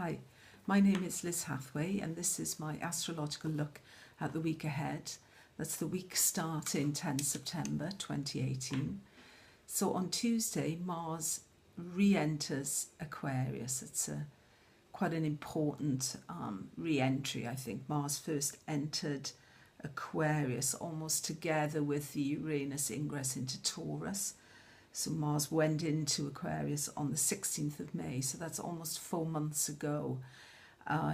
Hi, my name is Liz Hathway and this is my astrological look at the week ahead. That's the week starting 10 September 2018. So on Tuesday, Mars re-enters Aquarius. It's quite an important re-entry, I think. Mars first entered Aquarius almost together with the Uranus ingress into Taurus. So Mars went into Aquarius on the 16th of May, so that's almost 4 months ago.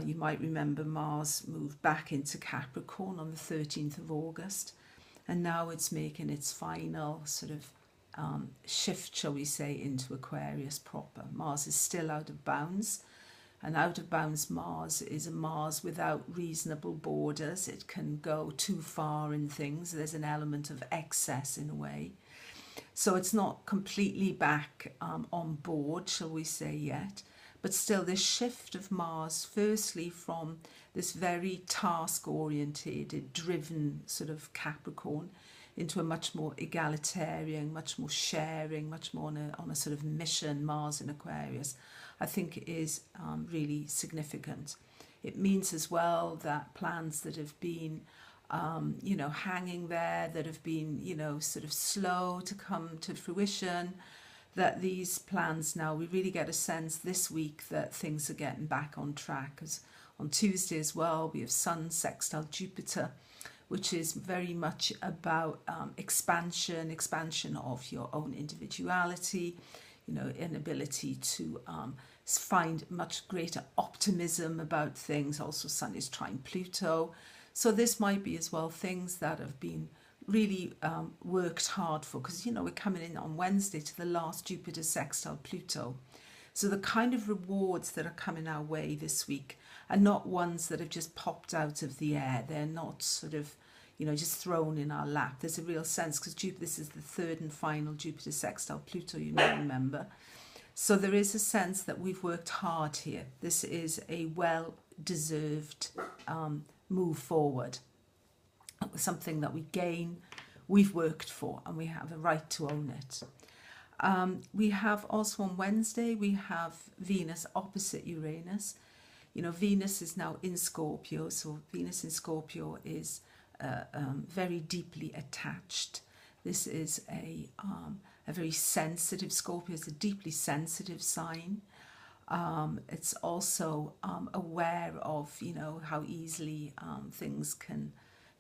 You might remember Mars moved back into Capricorn on the 13th of August, and now it's making its final sort of shift, shall we say, into Aquarius proper. Mars is still out of bounds, and out of bounds Mars is a Mars without reasonable borders. It can go too far in things. There's an element of excess in a way. So it's not completely back on board, shall we say, yet. But still, this shift of Mars, firstly from this very task-orientated, driven sort of Capricorn into a much more egalitarian, much more sharing, much more on a sort of mission, Mars in Aquarius, I think is really significant. It means as well that plans that have been hanging there, that have been, sort of slow to come to fruition, that these plans now, we really get a sense this week that things are getting back on track. Because on Tuesday as well, we have Sun sextile Jupiter, which is very much about expansion of your own individuality, an ability to find much greater optimism about things. Also, Sun is trine Pluto. So this might be as well things that have been really worked hard for, because, we're coming in on Wednesday to the last Jupiter sextile Pluto. So the kind of rewards that are coming our way this week are not ones that have just popped out of the air. They're not sort of, just thrown in our lap. There's a real sense, because this is the third and final Jupiter sextile Pluto, you may remember. So there is a sense that we've worked hard here. This is a well-deserved move forward, something that we gain, we've worked for, and we have a right to own it. We have also on Wednesday, we have Venus opposite Uranus. Venus is now in Scorpio, so Venus in Scorpio is very deeply attached. This is a very sensitive, Scorpio is a deeply sensitive sign. It's also aware of, how easily things can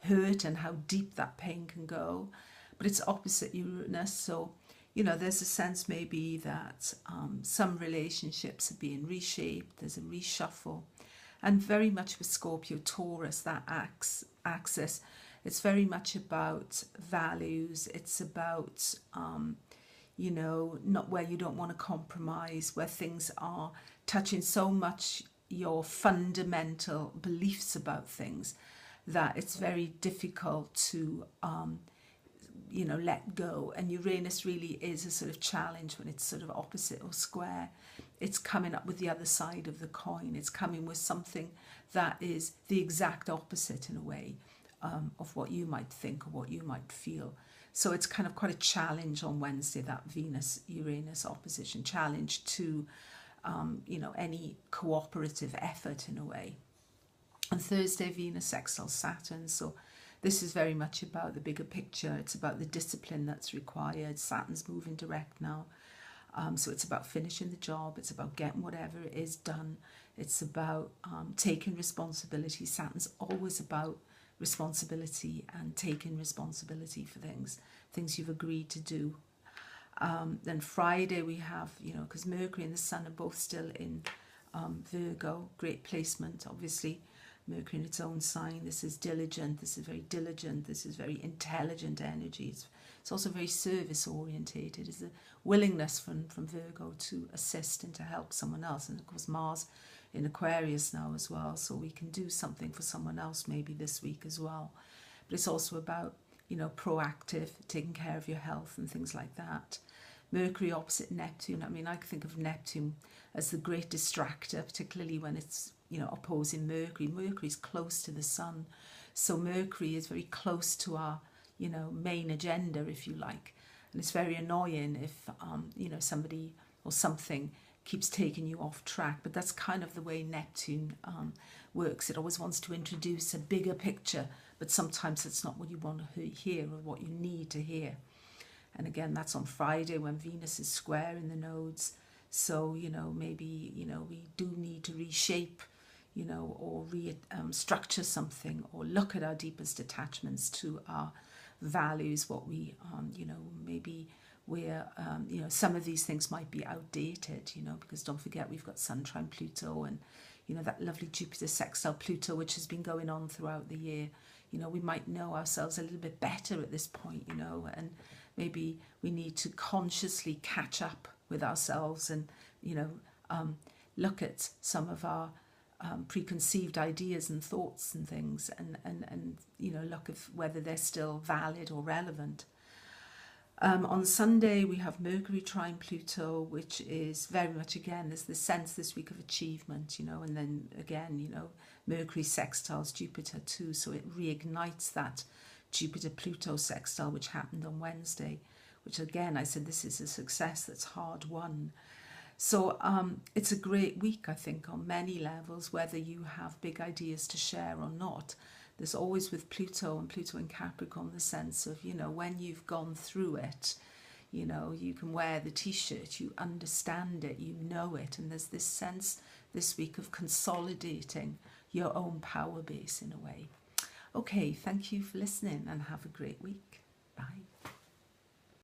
hurt and how deep that pain can go. But it's opposite Uranus, so, there's a sense maybe that some relationships are being reshaped, there's a reshuffle. And very much with Scorpio Taurus, that axis, it's very much about values, it's about not where you don't want to compromise, where things are touching so much your fundamental beliefs about things that it's very difficult to, let go. And Uranus really is a sort of challenge when it's sort of opposite or square. It's coming up with the other side of the coin. It's coming with something that is the exact opposite in a way of what you might think or what you might feel. So it's kind of quite a challenge on Wednesday, that Venus-Uranus opposition, challenge to, any cooperative effort in a way. On Thursday, Venus sextiles Saturn. So this is very much about the bigger picture. It's about the discipline that's required. Saturn's moving direct now. So it's about finishing the job. It's about getting whatever it is done. It's about taking responsibility. Saturn's always about responsibility and taking responsibility for things you've agreed to do. Then Friday we have, because Mercury and the Sun are both still in Virgo, great placement, obviously. Mercury in its own sign, this is diligent, this is very diligent, this is very intelligent energy. It's also very service orientated. It's a willingness from Virgo to assist and to help someone else. And of course Mars in Aquarius now as well, so we can do something for someone else maybe this week as well. But it's also about, proactive, taking care of your health and things like that. Mercury opposite Neptune, I think of Neptune as the great distractor, particularly when it's, opposing Mercury. Mercury's close to the Sun, so Mercury is very close to our, main agenda, if you like. And it's very annoying if, somebody or something keeps taking you off track. But that's kind of the way Neptune works. It always wants to introduce a bigger picture, but sometimes it's not what you want to hear or what you need to hear. And again, that's on Friday when Venus is square in the nodes. So, you know, maybe, you know, we do need to reshape, you know, or structure something, or look at our deepest attachments to our values, what we, you know, maybe we're, you know, some of these things might be outdated, you know, because don't forget we've got Sun trine Pluto and, you know, that lovely Jupiter sextile Pluto, which has been going on throughout the year. You know, we might know ourselves a little bit better at this point, you know, and maybe we need to consciously catch up with ourselves and, you know, look at some of our preconceived ideas and thoughts and things, and you know, look at whether they're still valid or relevant. On Sunday we have Mercury trine Pluto, which is very much, again, there's the sense this week of achievement, you know, and then again, you know, Mercury sextiles Jupiter too, so it reignites that Jupiter-Pluto sextile which happened on Wednesday, which again, I said this is a success that's hard won. So it's a great week, I think, on many levels, whether you have big ideas to share or not. There's always with Pluto and Pluto in Capricorn the sense of, you know, when you've gone through it, you know, you can wear the t-shirt, you understand it, you know it, and there's this sense this week of consolidating your own power base in a way. Okay, thank you for listening and have a great week. Bye.